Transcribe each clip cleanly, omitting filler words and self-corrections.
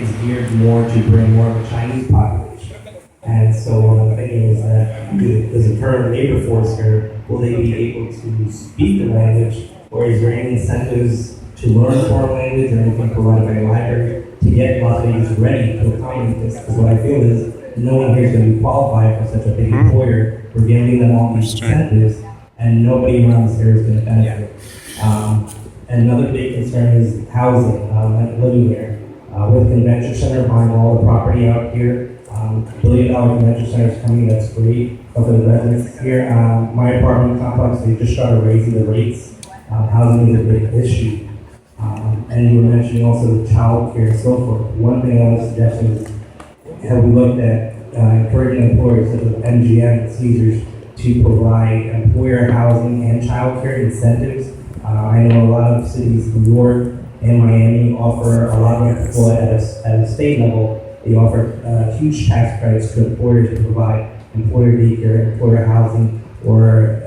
is geared more to bring more of a Chinese population. And so what I'm thinking is that does the current labor force here, will they be able to speak the language, or is there any incentives to learn foreign language or anything provided by the library to get Las Vegas ready to accommodate this? Because what I feel is no one here is going to be qualified for such a big employer. We're giving them all these incentives, and nobody around this area is going to benefit. Another big concern is housing, living here. With the convention center buying all the property out here, $1 billion convention center is coming, that's great. But for the residents here, my apartment complex, they just started raising the rates. Housing is a big issue. And you were mentioning also the child care and so forth. One thing I was suggesting is, have we looked at encouraging employers such as MGM and Caesars to provide employer housing and child care incentives? I know a lot of cities, New York and Miami, offer a lot of people at a state level. They offer huge tax credits to employers to provide employer daycare, employer housing, or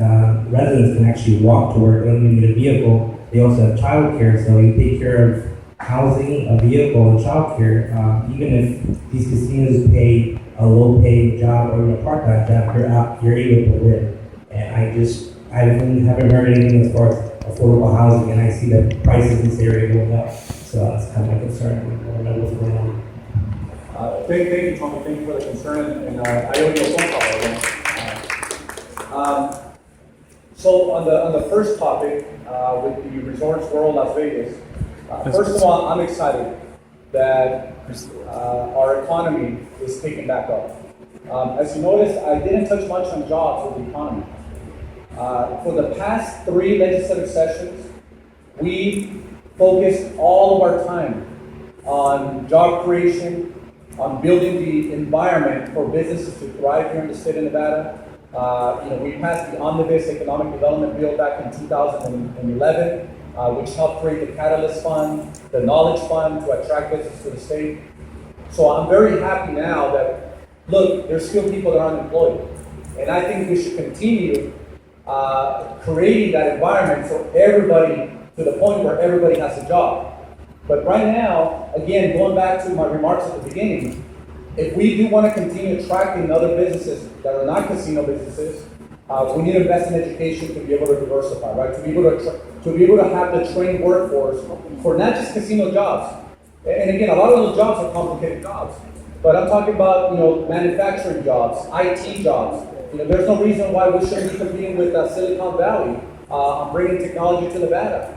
residents can actually walk to work. They don't even need a vehicle. They also have child care, so you take care of housing, a vehicle, and child care. Even if these casinos pay a low-paid job or even a part-time job, you're able to live. And I haven't heard anything as far as affordable housing, and I see the prices in this area going up. So that's kind of my concern. I don't know what's going on. Thank you, Tommy. Thank you for the concern, and I owe you a phone call again. So on the first topic, with the Resorts World Las Vegas, first of all, I'm excited that our economy is picking back up. As you noticed, I didn't touch much on jobs or the economy. For the past 3 legislative sessions, we focused all of our time on job creation, on building the environment for businesses to thrive here in the state of Nevada. We passed the Omnibus Economic Development Bill back in 2011, which helped create the Catalyst Fund, the Knowledge Fund to attract business to the state. So I'm very happy now that, look, there's still people that are unemployed. And I think we should continue creating that environment for everybody to the point where everybody has a job. But right now, again, going back to my remarks at the beginning, if we do want to continue attracting other businesses that are not casino businesses, we need to invest in education to be able to diversify, right? To be able to have the trained workforce for not just casino jobs. And again, a lot of those jobs are complicated jobs. But I'm talking about manufacturing jobs, IT jobs. There's no reason why we shouldn't be competing with Silicon Valley on bringing technology to Nevada.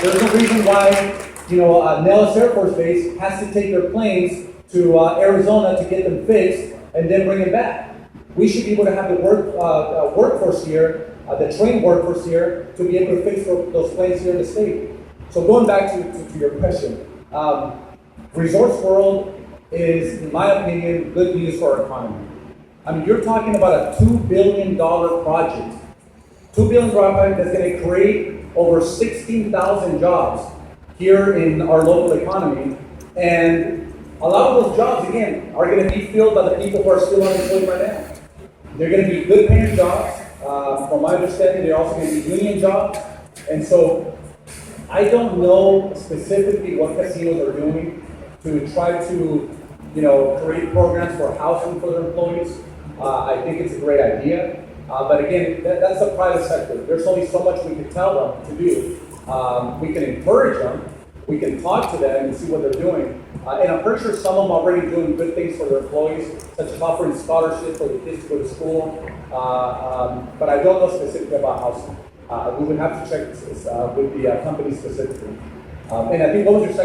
There's no reason why Nellis Air Force Base has to take their planes to Arizona to get them fixed and then bring them back. We should be able to have the workforce here, the trained workforce here, to be able to fix those planes here in the state. So going back to your question, Resorts World is, in my opinion, good news for our economy. I mean, you're talking about a $2 billion project. $2 billion project that's going to create over 16,000 jobs here in our local economy. And a lot of those jobs, again, are going to be filled by the people who are still unemployed right now. They're going to be good paying jobs. From my understanding, they're also going to be union jobs. And so I don't know specifically what casinos are doing to try to create programs for housing for their employees. I think it's a great idea. But again, that's the private sector. There's only so much we can tell them to do. We can encourage them. We can talk to them and see what they're doing. And I'm pretty sure some of them are already doing good things for their employees, such as offering scholarships for the kids to go to school. But I don't know specifically about housing. We would have to check with the company specifically. And I think what was your second?